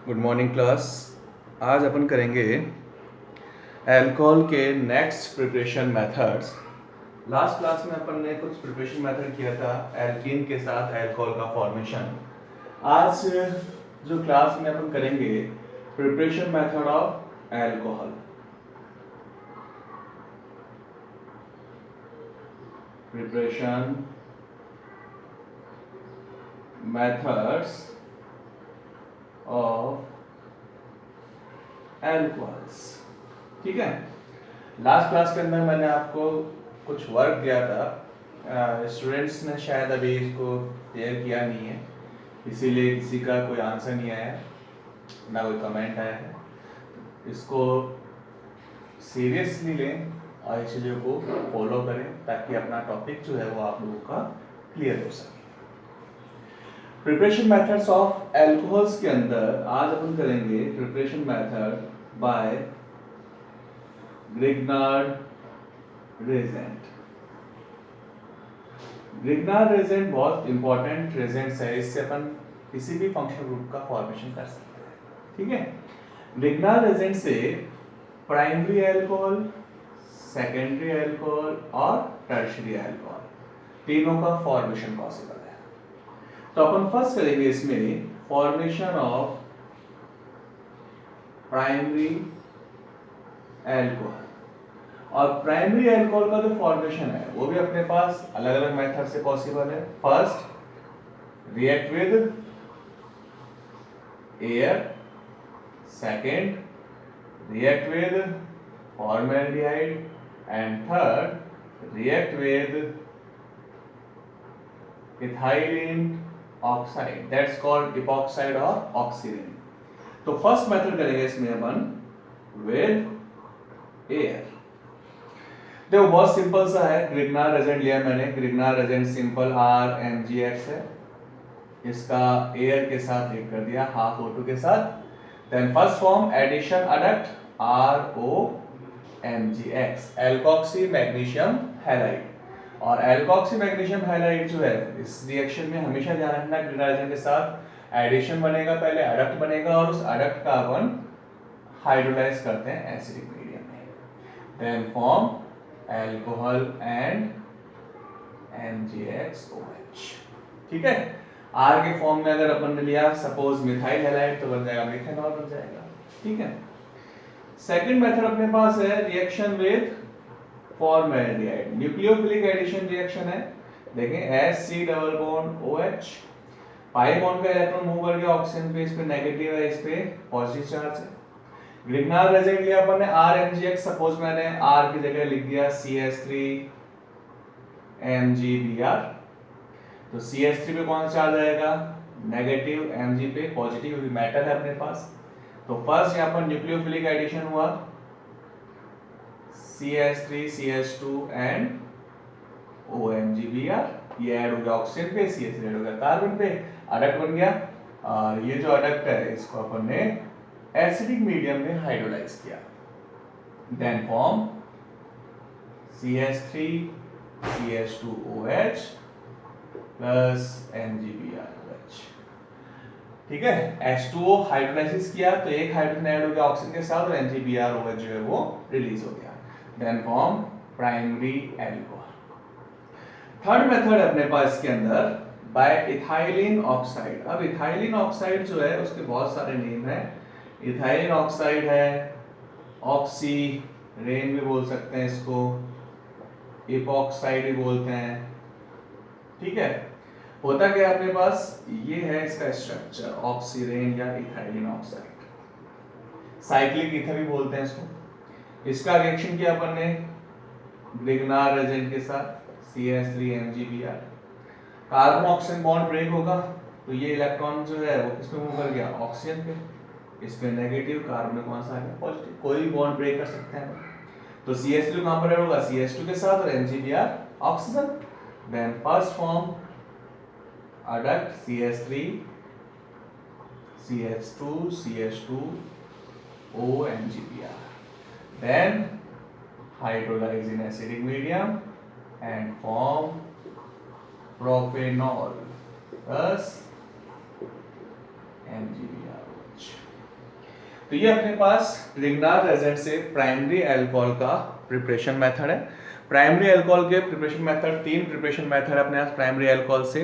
Good morning class. आज अपन करेंगे अल्कोहल के next preparation methods. Last class में अपन ने कुछ प्रिपरेशन मेथड किया था एल्कीन के साथ अल्कोहल का फॉर्मेशन। आज जो क्लास में अपन करेंगे preparation method of alcohol. Preparation methods of alcohols. ठीक है। लास्ट क्लास के अंदर मैंने आपको कुछ वर्क दिया था, स्टूडेंट्स ने शायद अभी इसको क्लियर किया नहीं है, इसीलिए किसी का कोई आंसर नहीं आया, ना कोई कमेंट आया है। इसको सीरियसली लें और इस चीज़ों को फॉलो करें ताकि अपना टॉपिक जो है वो आप लोगों का क्लियर हो सके। प्रिपरेशन मेथड्स ऑफ अल्कोहल्स के अंदर आज अपन करेंगे preparation method by Grignard reagent. Grignard reagent बहुत इंपॉर्टेंट रेजेंट्स है, इससे अपन किसी भी फंक्शनल ग्रुप का फॉर्मेशन कर सकते हैं। ठीक है। ग्रिग्नार्ड रेजेंट से प्राइमरी अल्कोहल, सेकेंडरी अल्कोहल और टर्शियरी अल्कोहल तीनों का फॉर्मेशन पॉसिबल है। तो अपन फर्स्ट करेंगे इसमें फॉर्मेशन ऑफ प्राइमरी अल्कोहल। और प्राइमरी अल्कोहल का जो फॉर्मेशन है वो भी अपने पास अलग अलग मेथड से पॉसिबल है। First react with air, second react with formaldehyde and third react with ethylene oxide, that's called epoxide और ऑक्सीजन। तो फर्स्ट मेथड करेंगे इसमें अपन विद एयर। देखो बहुत सिंपल सा है, ग्रिग्नार्ड रेजेंट लिया मैंने। ग्रिग्नार्ड रेजेंट सिंपल RMgX है, इसका एयर के साथ लिंक कर दिया हाफ O2 के साथ। Then first form addition adduct ROMgX, alkoxy magnesium halide. और एल्कोक्सी मैग्नीशियम हैलाइड जो है इस रिएक्शन में हमेशा ध्यान रखना, ग्रिग्नार्ड रेजेंट के साथ एडिशन बनेगा, पहले अडक्ट बनेगा और उस अडक्ट का अपन हाइड्रोलाइज करते हैं एसिडिक मीडियम में। Then form alcohol and MgXOH। ठीक है। R के फॉर्म में अगर अपन ने लिया सपोज मिथाइल हैलाइड तो बन जाएगा मिथेनॉल बन जाएगा। ठीक है। सेकंड मेथड अपने पास है reaction with formaldehyde, nucleophilic addition reaction है। देखें H C double bond OH, pi bond का इलेक्ट्रॉन मूव कर गया ऑक्सीजन पे, इस पे नेगेटिव है, इस पे पॉजिटिव चार्ज है। ग्रिग्नार्ड रेजेंट लिया अपन ने RMgX, सपोज मैंने R की जगह लिख दिया CH3 MgBr, तो CH3 पे कौन सा चार्ज आएगा नेगेटिव, Mg पे पॉजिटिव, क्योंकि मेटल है अपने पास। तो फर्स्ट यहाँ पर न्यूक्लियोफिलिक एडिशन हुआ CH3 CH2 एंड OMgBr, ये ऐड हो गया ऑक्सीजन पे, CH3 ऐड हो गया कार्बन पे, अडक्ट बन गया। और ये जो अडक्ट है इसको अपन ने एसिडिक मीडियम में हाइड्रोलाइज किया। Then form CH3 CH2OH plus MgBrOH। ठीक है। H2O हाइड्रोलाइसिस किया तो एक हाइड्रोजन ऐड हो गया ऑक्सीजन के साथ और MgBrOH जो है वो रिलीज हो गया। Then form primary alcohol. Third method है अपने पास इसके अंदर बाय इथाइलिन ऑक्साइड। अब इथाइलिन ऑक्साइड जो है उसके बहुत सारे नेम है। इथाइलिन ऑक्साइड है, ऑक्सीरेन भी बोल सकते हैं इसको, इपॉक्साइड भी बोलते हैं। ठीक है। होता क्या अपने पास, ये है इसका स्ट्रक्चर, ऑक्सीरेन या इथाइलिन ऑक्साइड। साइक्लिक ईथर भी बोलते हैं इसको। इसका रिएक्शन किया अपन ने ग्रिग्नार्ड रेजेंट के साथ CH3 MgBr, carbon oxygen bond break होगा तो ये इलेक्ट्रॉन जो है वो किस पे मूव कर गया ऑक्सीजन पे, इस पे नेगेटिव, कार्बन में कौन सा आ गया पॉजिटिव, कोई भी बॉन्ड ब्रेक कर सकते हैं। तो CH3 कहां पर ऐड होगा CH2 के साथ और MgBr oxygen. Then first form adduct CH3 CH2 CH2 OMgBr, then hydrolyze in acidic medium and form propanol plus MgBrOH। तो ये अपने पास ग्रिग्नार्ड रेजेंट से प्राइमरी अल्कोहल का प्रिपरेशन मेथड है। प्राइमरी अल्कोहल के प्रिपरेशन मेथड, 3 प्रिपरेशन मेथड अपने पास primary alcohol से,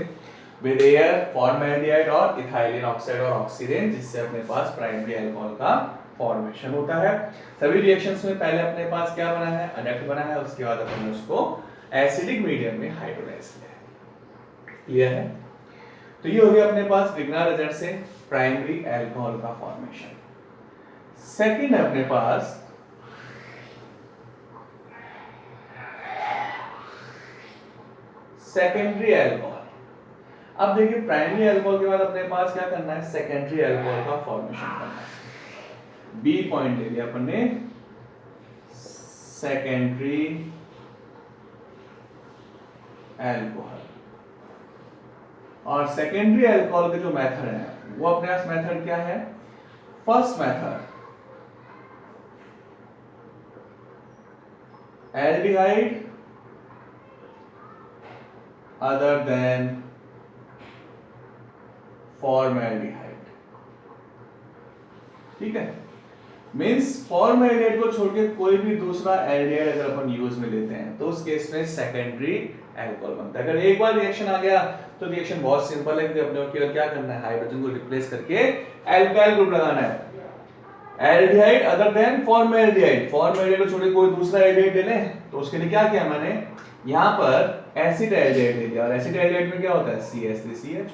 with air, formaldehyde और इथाइलिन ऑक्साइड और ऑक्सीरेन, जिससे अपने पास प्राइमरी अल्कोहल का फॉर्मेशन होता है। सभी रिएक्शंस में पहले अपने पास क्या बना है, अडक्ट बना है, उसके बाद अपन ने उसको एसिडिक मीडियम में हाइड्रोलाइज किया है। क्लियर है? तो ये हो गया अपने पास ग्रिग्नार्ड रेजेंट से प्राइमरी अल्कोहल का फॉर्मेशन। सेकंड है अपने पास सेकेंडरी अल्कोहल। अब देखिए प्राइमरी अल्कोहल के बाद अपने पास क्या करना है, सेकेंडरी अल्कोहल का फॉर्मेशन करना है। बी पॉइंट ले लिया अपन ने, सेकेंडरी अल्कोहल। और सेकेंडरी अल्कोहल के जो मेथड है वो अपने पास मेथड क्या है, first method aldehyde other than formaldehyde. ठीक है, मींस फॉर्मल्डिहाइड को छोड़ के कोई भी दूसरा एल्डिहाइड अगर अपन यूज में लेते हैं तो उस केस में सेकेंडरी अल्कोहल बनता है। अगर एक बार रिएक्शन आ गया तो रिएक्शन बहुत सिंपल है कि अपने को केवल क्या करना है, हाइड्रोजन को रिप्लेस करके अल्काइल ग्रुप लगाना है। Aldehyde other than formaldehyde, formaldehyde को छोड़ के कोई दूसरा एल्डिहाइड ले लें तो उसके लिए क्या किया मैंने, यहां पर एसिड एल्डिहाइड ले लिया। और एसिड एल्डिहाइड में क्या होता है, CH3CH।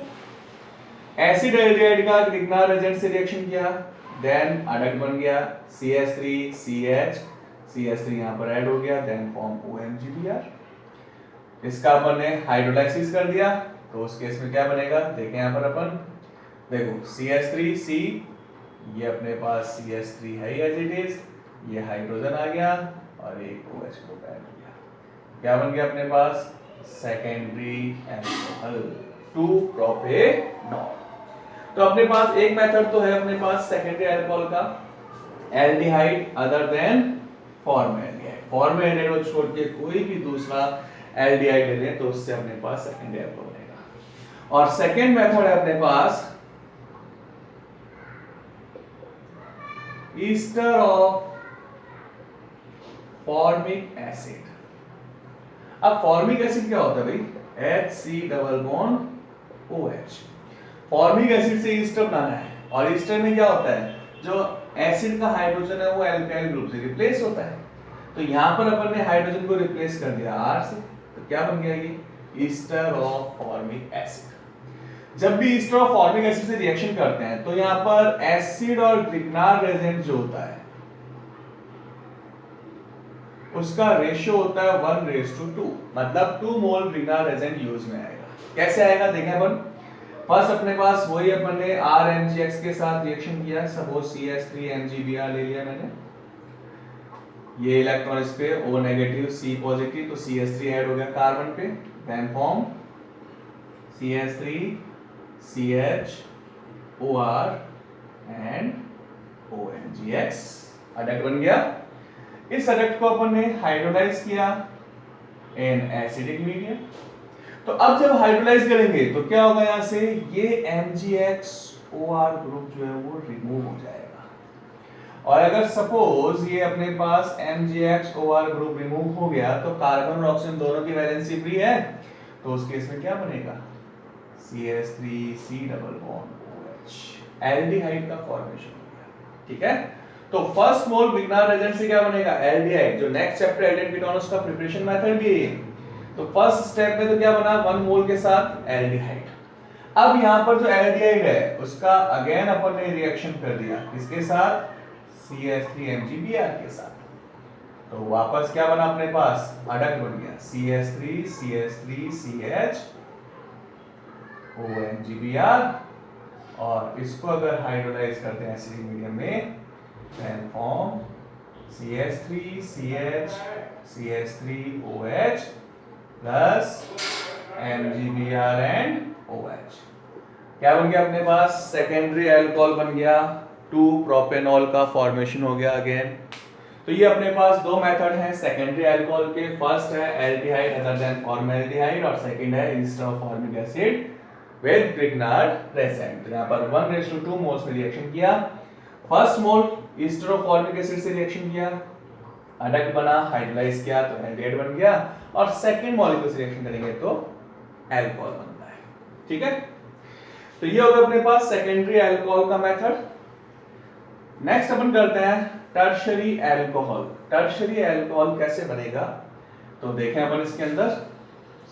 एसिड एल्डिहाइड का ग्रिग्नार्ड रेजेंट से रिएक्शन किया, देन अडक्ट बन गया CH3CH, CH3 यहां पर ऐड हो गया, देन फॉर्म OMGBr। इसका अपन ने हाइड्रोलाइसिस कर दिया तो उस केस में क्या बनेगा, देखें यहां पर अपन, देखो CH3C, ये अपने पास CH3 है एज इट इज, ये हाइड्रोजन आ गया और एक OH ग्रुप ऐड हो गया। क्या बन गया अपने पास, सेकेंडरी अल्कोहल 2-प्रोपेनॉल। तो अपने पास एक मेथड तो है अपने पास सेकेंडरी अल्कोहल का, aldehyde other than formaldehyde. Formaldehyde को छोड़ के कोई भी दूसरा एल्डिहाइड ले लें तो उससे अपने पास सेकेंडरी अल्कोहल बनेगा। और सेकेंड मेथड है अपने पास ईस्टर ऑफ फॉर्मिक एसिड। अब फॉर्मिक एसिड क्या होता है भाई, HC double bond OH। Formic acid से ईस्टर बनाना है और ईस्टर में क्या होता है, जो एसिड का हाइड्रोजन है वो अल्काइल ग्रुप से रिप्लेस होता है। तो यहां पर अपन ने हाइड्रोजन को रिप्लेस कर दिया R से, तो क्या बन गया ये, ईस्टर ऑफ फॉर्मिक एसिड। जब भी ईस्टर ऑफ फॉर्मिक एसिड से रिएक्शन करते हैं तो यहां पर एसिड और ग्रिग्नार्ड रेजेंट जो होता है उसका रेशियो होता है 1:2, मतलब 2 मोल ग्रिग्नार्ड रेजेंट यूज में आएगा। कैसे आएगा देखें अपन, फर्स्ट अपने पास वही अपन ने RMgX के साथ रिएक्शन किया, सपोज CH3MgBr ले लिया मैंने, ये इलेक्ट्रॉन इस पे O नेगेटिव C पॉजिटिव, तो CH3 ऐड हो गया कार्बन पे, then form CH3 CH OR and OMgX, adduct बन गया। इस अडक्ट को अपन ने हाइड्रोलाइज किया इन एसिडिक मीडियम। तो अब जब हाइड्रोलाइज करेंगे तो क्या होगा, यहां से ये MgXOR ग्रुप जो है वो रिमूव हो जाएगा। और अगर सपोज ये अपने पास MgXOR ग्रुप रिमूव हो गया तो कार्बन और ऑक्सीजन दोनों की वैलेंसी फ्री है, तो उस केस में क्या बनेगा, CH3C double bond OH, aldehyde का फॉर्मेशन हो गया। ठीक है, तो फर्स्ट मोल ग्रिग्नार्ड रेजेंट से क्या बनेगा, एल्डिहाइड। जो नेक्स्ट चैप्टर एल्डेन कीटोन्स का प्रिपरेशन मेथड भी है। तो फर्स्ट स्टेप में तो क्या बना, 1 मोल के साथ एल्डिहाइड। अब यहां पर जो एल्डिहाइड है उसका अगेन अपन ने रिएक्शन कर दिया, किसके साथ, CH3MgBr के साथ। तो वापस क्या बना अपने पास, अडक्ट बन गया CH3 CH3 CH OMgBr। और इसको अगर हाइड्रोलाइज करते हैं एसिडिक मीडियम में, then form CH3 CH CH3 OH plus MgBr and OH। क्या बन गया अपने पास, सेकेंडरी अल्कोहल बन गया, 2-प्रोपेनॉल का फॉर्मेशन हो गया अगेन। तो ये अपने पास दो मेथड हैं सेकेंडरी अल्कोहल के, फर्स्ट है एल्डिहाइड अदर देन फॉर्मल्डिहाइड और सेकंड है ester of formic acid with Grignard reagent. यहां पर 1:2 मोल्स में रिएक्शन किया first mole ester of formic acid से रिएक्शन किया, अडक्ट बना, हाइड्रोलाइज किया तो एल्डिहाइड बन गया, और सेकंड मॉलिक्यूल से रिएक्शन करेंगे तो अल्कोहल बनता है। ठीक है, तो ये होगा अपने पास सेकेंडरी अल्कोहल का मेथड। नेक्स्ट अपन करते हैं टर्शियरी अल्कोहल। टर्शियरी अल्कोहल कैसे बनेगा, तो देखें अपन इसके अंदर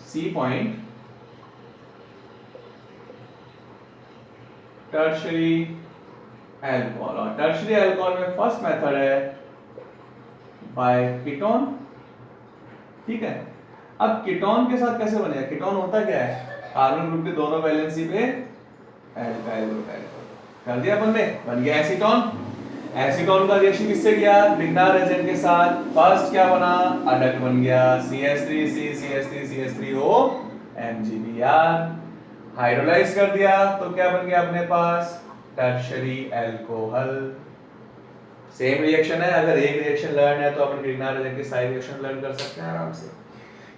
सी पॉइंट टर्शियरी अल्कोहल, और टर्शियरी अल्कोहल में फर्स्ट मेथड है बाय कीटोन। ठीक है, अब कीटोन के साथ कैसे बनेगा, कीटोन होता क्या है, कार्बन ग्रुप के दोनों वैलेंसी पे एल्काइल ग्रुप ऐड कर दिया अपन ने, बन गया एसीटोन। एसीटोन का रिएक्शन किससे किया, ग्रिग्नार एजेंट के साथ। फर्स्ट क्या बना, अडक्ट बन गया, CH3C CH3CH3O MgBr, हाइड्रोलाइज कर दिया तो क्या बन गया अपने पास टर्शियरी अल्कोहल। सेम रिएक्शन है, अगर एक रिएक्शन लर्न है तो अपन ग्रिग्नार एजेंट के सारे रिएक्शन लर्न कर सकते हैं आराम से।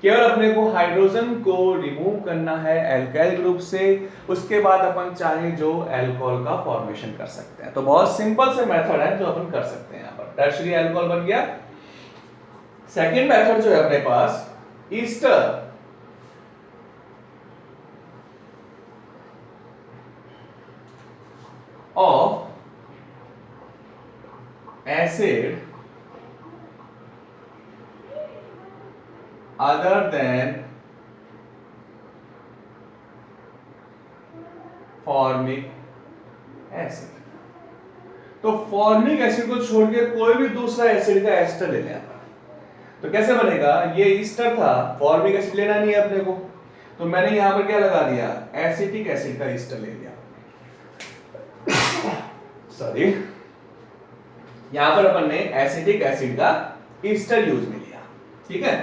केवल अपने को हाइड्रोजन को रिमूव करना है एल्काइल ग्रुप से, उसके बाद अपन चाहे जो अल्कोहल का फॉर्मेशन कर सकते हैं। तो बहुत सिंपल से मेथड है जो अपन कर सकते हैं। यहाँ पर टर्शियरी अल्कोहल बन गया। सेकंड मेथड जो है अपने पास ester of acid other than formic acid. तो फॉर्मिक एसिड को छोड़ के कोई भी दूसरा एसिड का एस्टर ले लें। तो कैसे बनेगा, ये ईस्टर था, फॉर्मिक एसिड लेना नहीं है अपने को, तो मैंने यहां पर क्या लगा दिया, एसिटिक एसिड का ईस्टर ले लिया। सॉरी, यहां पर अपन ने एसिटिक एसिड का ईस्टर यूज में लिया। ठीक है,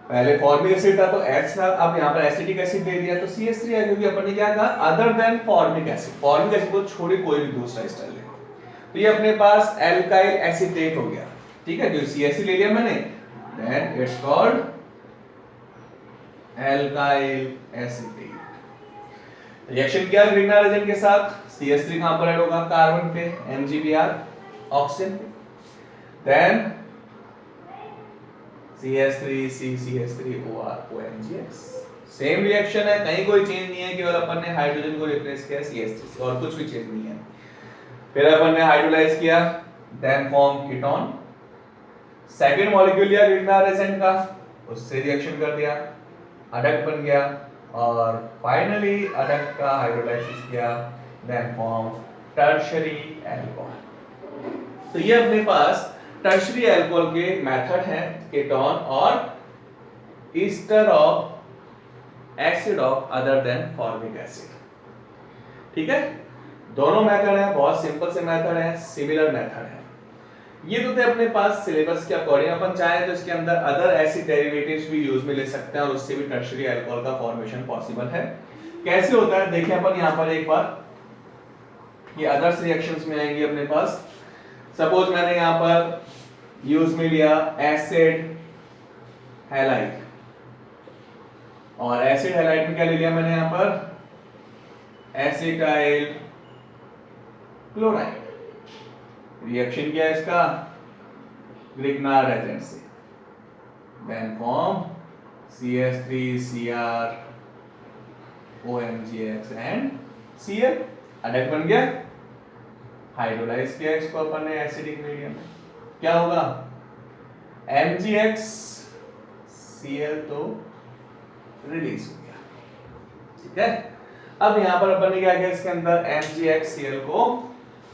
पहले फॉर्मिक एसिड था तो H था, अब यहाँ पर एसिटिक एसिड दे दिया तो CH3 है, क्योंकि अपन ने क्या कहा, other than formic acid. Formic acid को छोड़े कोई भी दूसरा एस्टर ले, तो ये अपने पास एल्काइल एसीटेट हो गया। ठीक है, जो CH3 ले लिया मैंने, then it's called alkyl acetate. Reaction किया ग्रिग्नार एजेंट के साथ, CH3 कहां पर ऐड होगा, कार्बन पे, MgBr ऑक्सीजन पे, then CH3C CH3OR OMgx। Same reaction है, कहीं कोई चेंज नहीं है, केवल अपन ने हाइड्रोजन को रिप्लेस किया CH3 से, और कुछ भी चेंज नहीं है। फिर अपन ने हाइड्रोलाइज किया, then form ketone. Second molecule लिया ग्रिग्नार एजेंट का, उससे रिएक्शन कर दिया, अडक्ट बन गया, और फाइनली अडक्ट का हाइड्रोलाइसिस किया, देन फॉर्म टर्शियरी अल्कोहल। तो ये अपने पास टर्शियरी अल्कोहल के मेथड हैं, कीटोन और Easter of acid of other than formic acid. ठीक है, दोनों मेथड हैं, बहुत सिंपल से मेथड हैं, सिमिलर मेथड हैं। ये तो थे अपने पास सिलेबस के अकॉर्डिंग। अपन चाहे तो इसके अंदर अदर एसिड डेरिवेटिव्स भी यूज में ले सकते हैं, और उससे भी टर्शियरी अल्कोहल का फॉर्मेशन पॉसिबल है। कैसे होता है देखिए अपन यहाँ पर एक बार, ये अदर्स रिएक्शंस में आएंगे अपने पास। सपोज मैंने यहाँ पर यूज में लिया एसिड हैलाइड, और एसिड हैलाइड में क्या ले लिया मैंने यहाँ पर, एसिटाइल क्लोराइड। रिएक्शन किया इसका ग्रिग्नार एजेंट से, then form CH3Cr OMgx and Cl, adduct बन गया, हाइड्रोलाइज किया इसको अपन ने एसिडिक मीडियम में, क्या होगा MgX Cl तो रिलीज हो गया। ठीक है, अब यहां पर अपन ने क्या किया, इसके अंदर MgX Cl को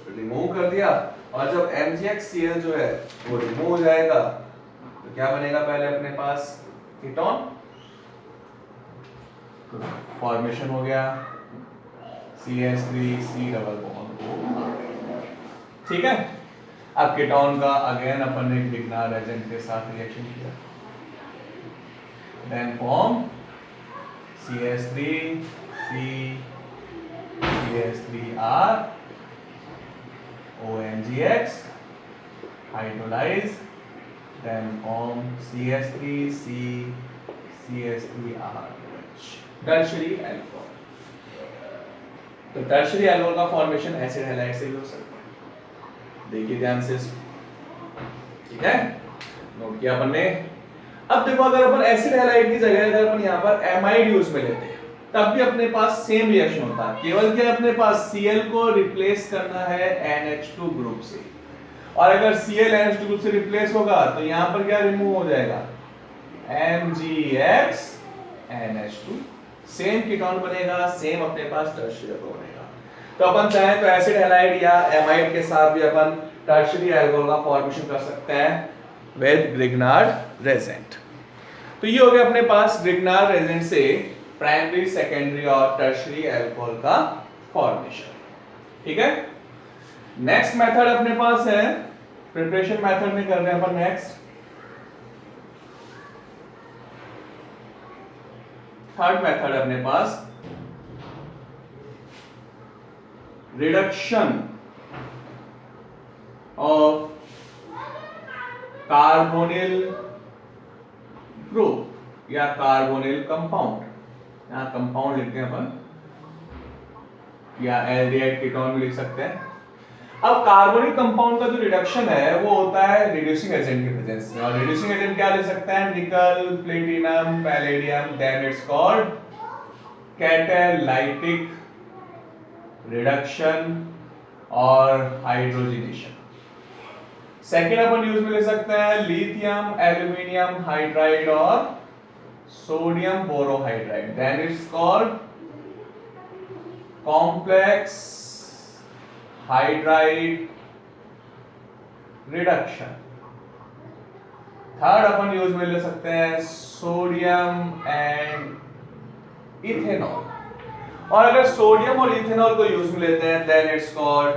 रिमूव कर दिया, और जब MgX Cl जो है वो रिमूव हो जाएगा तो क्या बनेगा, पहले अपने पास कीटोन, तो फॉर्मेशन हो गया CH3C डबल बॉन्ड। ठीक है, अब कीटोन का अगेन अपन ने ग्रिग्नार एजेंट के साथ रिएक्शन किया, then form CH3C CH3R OMgx, hydrolyse, then form CH3C CH3R tertiary alcohol. तो टर्शियरी अल्कोहल का फॉर्मेशन एसिड हैलाइड से भी हो सकता है। देखिए ध्यान से, ठीक है, नोट किया अपन ने। अब देखो अगर अपन एसिड हैलाइड की जगह अगर अपन यहाँ पर एमाइड यूज में लेते हैं तब भी अपने पास सेम रिएक्शन होता है, केवल क्या अपने पास Cl को रिप्लेस करना है NH2 ग्रुप से, और अगर Cl NH2 ग्रुप से रिप्लेस होगा तो यहाँ पर क्या रिमूव हो जाएगा, MgX NH2, सेम कीटोन बनेगा, सेम अपने पास टर्शियरी अल्कोहल बनेगा। तो अपन चाहे तो एसिड हैलाइड या एमाइड के साथ भी अपन टर्शियरी अल्कोहल का फॉर्मेशन कर सकते हैं विद ग्रिग्नार्ड रेजेंट। तो ये हो गया अपने पास ग्रिग्नार्ड रेजेंट से प्राइमरी, सेकेंडरी और टर्शियरी अल्कोहल का फॉर्मेशन, ठीक है। नेक्स्ट मेथड अपने पास है, प्रिपरेशन मेथड में कर रहे हैं अपन नेक्स्ट, थर्ड मेथड अपने पास रिडक्शन ऑफ कार्बोनिल ग्रुप या कार्बोनिल कंपाउंड, यहां कंपाउंड लिखते हैं अपन, या एल्डिहाइड कीटोन भी लिख सकते हैं। अब कार्बोनिक कंपाउंड का जो रिडक्शन है वो होता है रिड्यूसिंग एजेंट की प्रेजेंस में, और रिड्यूसिंग एजेंट क्या ले सकते हैं, nickel, platinum, palladium, then it's called catalytic reduction और हाइड्रोजनेशन। सेकेंड अपन यूज में ले सकते हैं लिथियम एल्यूमिनियम हाइड्राइड और sodium borohydride, then it's called complex hydride reduction. Third अपन यूज में ले सकते हैं सोडियम एंड इथेनॉल, और अगर सोडियम और इथेनॉल को यूज में लेते हैं then it's called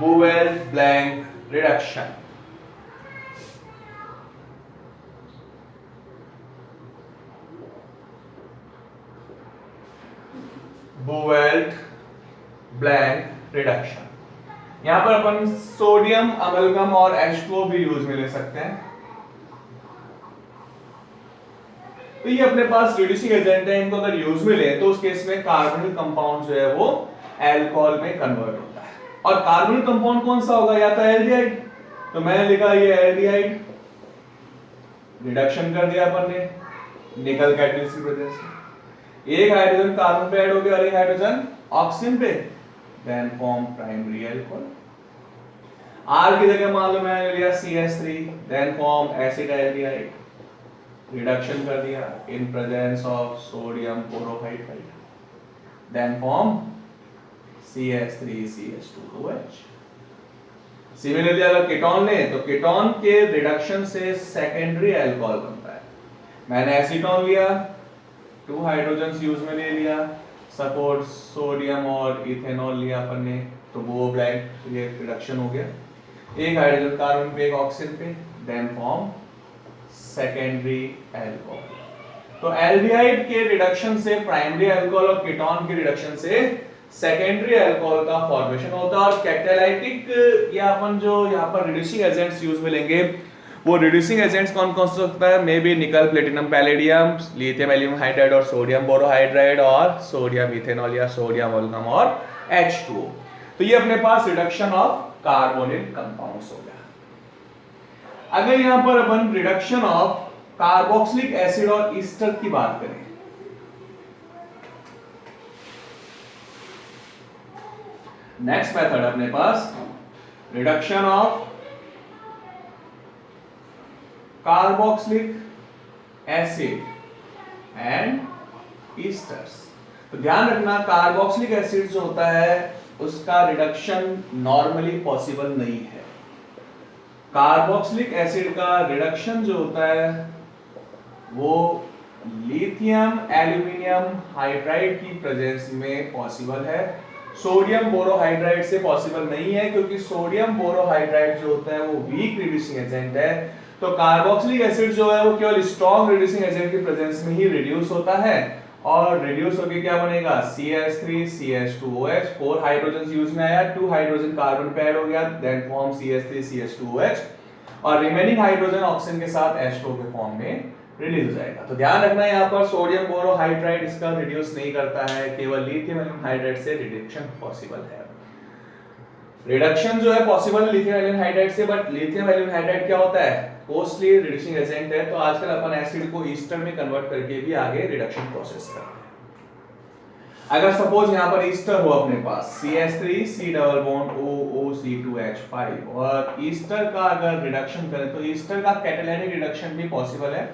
Bouveault Blanc reduction. Bouveault Blanc reduction. यहां पर अपन सोडियम अमलगम और H2O भी यूज में ले सकते हैं। तो ये अपने पास रिड्यूसिंग एजेंट है, इनको अगर यूज में लें तो उस केस में कार्बोनिल कंपाउंड जो है वो अल्कोहल में कन्वर्ट होता है। और कार्बोनिल कंपाउंड कौन सा होगा, या तो एल्डिहाइड, तो मैंने लिखा ये एल्डिहाइड, रिडक्शन कर दिया अपन ने निकल कैटलिस्ट की वजह से, एक हाइड्रोजन कार्बन पे ऐड हो गया और एक हाइड्रोजन ऑक्सीजन पे, then form primary alcohol. R की जगह मान लो मैंने लिया CH3, then form acid aldehyde, reduction कर दिया in presence of sodium borohydride, then form CH3CH2OH। Similarly अगर कीटोन ले तो कीटोन के रिडक्शन से सेकेंडरी अल्कोहल बनता है। मैंने एसीटोन लिया, 2 हाइड्रोजन्स यूज में ले लिया, सपोज सोडियम और इथेनॉल लिया अपन ने, तो वो ब्लैंक ये रिडक्शन हो गया, एक हाइड्रोजन कार्बन पे एक ऑक्सीजन पे, देन फॉर्म सेकेंडरी अल्कोहल। तो एल्डिहाइड के रिडक्शन से प्राइमरी अल्कोहल और कीटोन के रिडक्शन से सेकेंडरी अल्कोहल का फॉर्मेशन होता है। और कैटालाइटिक या अपन जो यहाँ पर रिड्यूसिंग एजेंट्स यूज में लेंगे वो रिड्यूसिंग एजेंट्स कौन कौन सा सकता है, maybe nickel, platinum, palladium, lithium aluminium hydride और सोडियम बोरोहाइड्राइड, और सोडियम इथेनॉल या सोडियम अमलगम और H2O। तो ये अपने पास रिडक्शन ऑफ कार्बोनिल कंपाउंड्स हो गया। अगर यहां पर अपन रिडक्शन ऑफ कार्बोक्सिलिक एसिड और ईस्टर की बात करें, नेक्स्ट मेथड अपने पास reduction of carboxylic acid and esters. तो ध्यान रखना कार्बोक्सिलिक एसिड जो होता है उसका रिडक्शन नॉर्मली पॉसिबल नहीं है। कार्बोक्सिलिक एसिड का रिडक्शन जो होता है वो लिथियम एल्यूमिनियम हाइड्राइड की प्रेजेंस में पॉसिबल है, सोडियम बोरोहाइड्राइड से पॉसिबल नहीं है, क्योंकि सोडियम बोरोहाइड्राइड जो होता है वो वीक रिड्यूसिंग एजेंट है। तो कार्बोक्सिलिक एसिड जो है वो केवल स्ट्रॉन्ग रिड्यूसिंग एजेंट की प्रेजेंस में ही रिड्यूस होता है, और रिड्यूस होके क्या बनेगा, CH3CH2OH, 4 हाइड्रोजन यूज में आया, 2 हाइड्रोजन कार्बन पे ऐड हो गया, देन फॉर्म CH3CH2OH, और रिमेनिंग हाइड्रोजन ऑक्सीजन के साथ H2O के फॉर्म में रिलीज हो जाएगा। तो ध्यान रखना यहाँ पर सोडियम बोरोहाइड्राइड इसका रिड्यूस नहीं करता है, केवल लिथियम एल्यूमिनियम हाइड्राइड से रिडक्शन पॉसिबल है। रिडक्शन जो है पॉसिबल लिथियम एल्यूमिनियम हाइड्राइड से, बट लिथियम एल्यूमिनियम हाइड्राइड क्या होता है, कॉस्टली रिड्यूसिंग एजेंट है, तो आजकल अपन एसिड को ईस्टर में कन्वर्ट करके भी आगे रिडक्शन प्रोसेस करते हैं। अगर सपोज यहाँ पर ईस्टर हो अपने पास CH3 C double bond OOC2H5 और ईस्टर का अगर रिडक्शन करें तो ईस्टर का कैटालाइटिक रिडक्शन भी पॉसिबल है,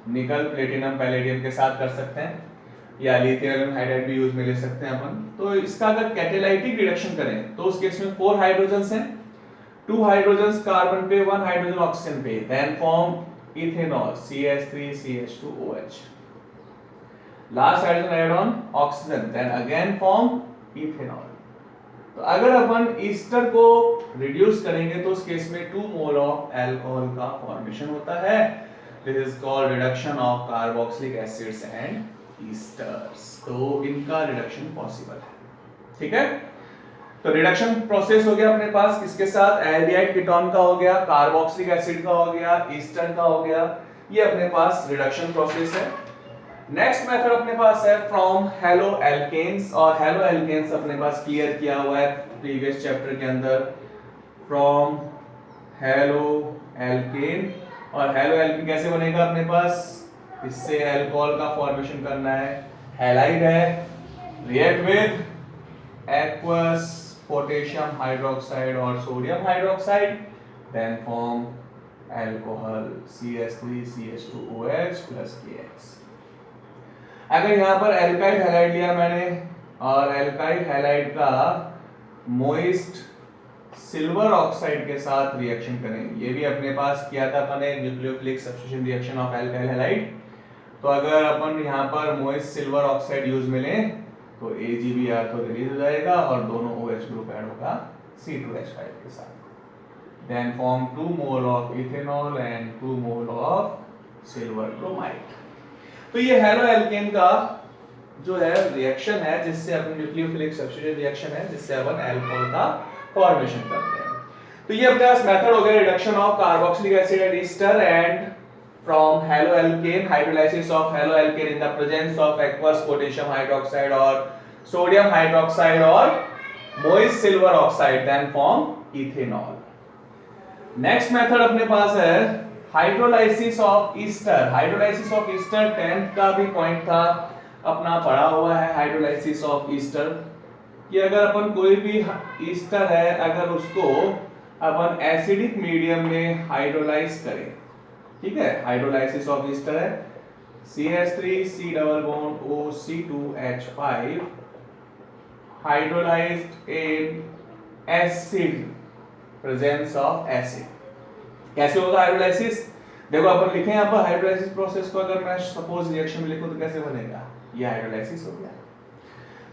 निकल प्लेटिनम पैलेडियम के साथ कर सकते हैं या लिथियम एल्यूमिनियम हाइड्राइड भी यूज में ले सकते हैं अपन। तो इसका अगर कैटालाइटिक रिडक्शन करें तो उस केस में 4 हाइड्रोजन्स हैं, 2 हाइड्रोजन्स कार्बन पे, 1 हाइड्रोजन ऑक्सीजन पे, then form ethanol CH3CH2OH, last hydrogen add on oxygen, then again form ethanol. तो अगर अपन ईस्टर को रिड्यूस करेंगे तो उस केस में 2 मोल ऑफ अल्कोहल का फॉर्मेशन होता है। This is called reduction of carboxylic acids and esters. तो इनका रिडक्शन पॉसिबल है, ठीक है। तो रिडक्शन प्रोसेस हो गया अपने पास, किसके साथ, एल्डिहाइड कीटोन का हो गया, कार्बोक्सिलिक एसिड का हो गया, ईस्टर का हो गया, ये अपने पास रिडक्शन प्रोसेस है। नेक्स्ट मेथड अपने पास है फ्रॉम हेलो एल्केन्स, और हेलो एल्केन्स अपने पास क्लियर किया हुआ है प्रीवियस चैप्टर के अंदर, फ्रॉम हेलो एल्केन। और हेलो एल्केन कैसे बनेगा अपने पास, इससे अल्कोहल का फॉर्मेशन करना है, हैलाइड है, react with aqueous potassium hydroxide और sodium hydroxide, then form alcohol CH3CH2OH plus KX। अगर यहाँ पर एल्काइल हैलाइड लिया मैंने और एल्काइल हैलाइड का मोइस्ट सिल्वर ऑक्साइड के साथ रिएक्शन करें, ये भी अपने पास किया था अपन ने, nucleophilic substitution reaction of alkyl halide. तो अगर अपन यहाँ पर मोइस्ट सिल्वर ऑक्साइड यूज में लें तो AgBr तो रिलीज हो जाएगा और दोनों OH ग्रुप ऐड होगा C2H5 के साथ, then form 2 mole of ethanol and 2 mole of silver bromide. तो ये हेलो एल्केन का जो है रिएक्शन है जिससे अपन न्यूक्लियोफिलिक सब्स्टिट्यूशन रिएक्शन है जिससे अपन अल्कोहल का फॉर्मेशन करते हैं। तो ये अपने पास मेथड हो गया reduction of carboxylic acid and Easter and from haloalkane, hydrolysis of haloalkane in the presence of aqueous potassium hydroxide or sodium hydroxide or moist silver oxide, then form ethanol। next method अपने पास है hydrolysis of ester। hydrolysis of ester 10th का भी point था अपना पढ़ा हुआ है। hydrolysis of ester कि अगर अपन कोई भी ईस्टर है अगर उसको अपन एसिडिक मीडियम में हाइड्रोलाइज करें, ठीक है, हाइड्रोलाइसिस ऑफ ईस्टर है CH3 C double bond OC2H5 hydrolysed in acid presence of acid. कैसे होगा हाइड्रोलाइसिस, देखो अपन लिखे यहाँ पर हाइड्रोलाइसिस प्रोसेस को अगर मैं सपोज रिएक्शन में लिखूं तो कैसे बनेगा, ये हाइड्रोलाइसिस हो गया,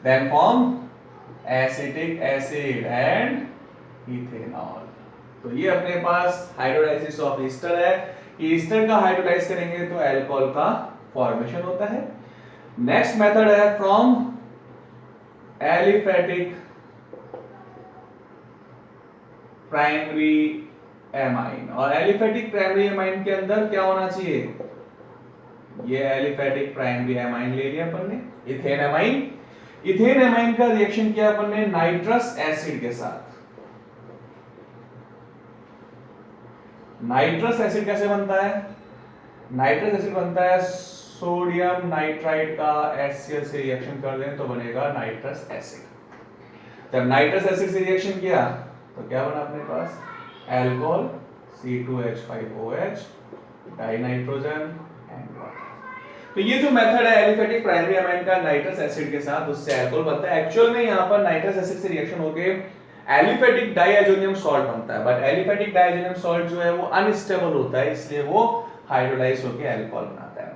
then form acetic acid and ethanol. तो ये अपने पास हाइड्रोलाइसिस ऑफ ईस्टर है, ईस्टर का हाइड्रोलाइज करेंगे तो अल्कोहल का फॉर्मेशन होता है। नेक्स्ट मेथड है फ्रॉम एलिफेटिक प्राइमरी एमाइन, और एलिफेटिक प्राइमरी एमाइन के अंदर क्या होना चाहिए, ये एलिफेटिक प्राइमरी एमाइन ले लिया अपन ने, इथेन एमाइन। इथेन एमाइन का रिएक्शन किया अपन ने नाइट्रस एसिड के साथ। नाइट्रस एसिड कैसे बनता है, नाइट्रस एसिड बनता है सोडियम नाइट्राइड का HCl से रिएक्शन कर दें तो बनेगा नाइट्रस एसिड। जब नाइट्रस एसिड से रिएक्शन किया तो क्या बना अपने पास, alcohol C2H5OH dinitrogen and water. तो ये जो मेथड है एलिफेटिक प्राइमरी एमाइन का नाइट्रस एसिड के साथ, उससे अल्कोहल बनता है। एक्चुअल में यहाँ पर नाइट्रस एसिड से रिएक्शन होके एलिफेटिक डाइएजोनियम सॉल्ट बनता है, बट एलिफेटिक डाइएजोनियम सॉल्ट जो है वो अनस्टेबल होता है, इसलिए वो हाइड्रोलाइज होकर अल्कोहल बनाता है।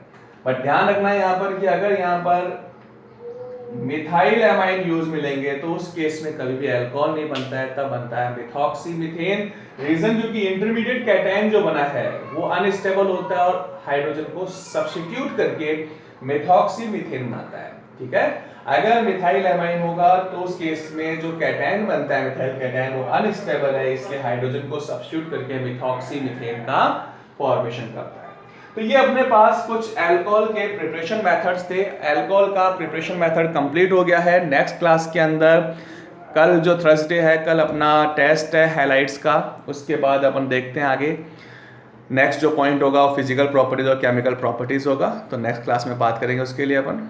बट ध्यान रखना है यहाँ पर कि अगर यहाँ पर मिथाइल एमाइन यूज मिलेंगे तो उस केस में कभी भी अल्कोहल नहीं बनता है, तब बनता है मिथॉक्सी मीथेन। रीजन जो कि इंटरमीडिएट कैटायन जो बना है वो अनस्टेबल होता है और हाइड्रोजन को सब्स्टिट्यूट करके मिथॉक्सी मीथेन बनाता है, ठीक है। अगर मिथाइल एमाइन होगा तो उस केस में जो कैटायन बनता है मिथाइल कैटायन वो अनस्टेबल है, इसलिए हाइड्रोजन को सब्स्टिट्यूट करके मिथॉक्सी मीथेन का फॉर्मेशन करता है। तो ये अपने पास कुछ अल्कोहल के प्रिपरेशन मेथड्स थे। अल्कोहल का प्रिपरेशन मेथड कंप्लीट हो गया है। नेक्स्ट क्लास के अंदर कल जो थर्सडे है, कल अपना टेस्ट है हैलाइट्स का, उसके बाद अपन देखते हैं आगे नेक्स्ट जो पॉइंट होगा वो फिजिकल प्रॉपर्टीज और केमिकल प्रॉपर्टीज होगा, तो नेक्स्ट क्लास में बात करेंगे उसके लिए अपन।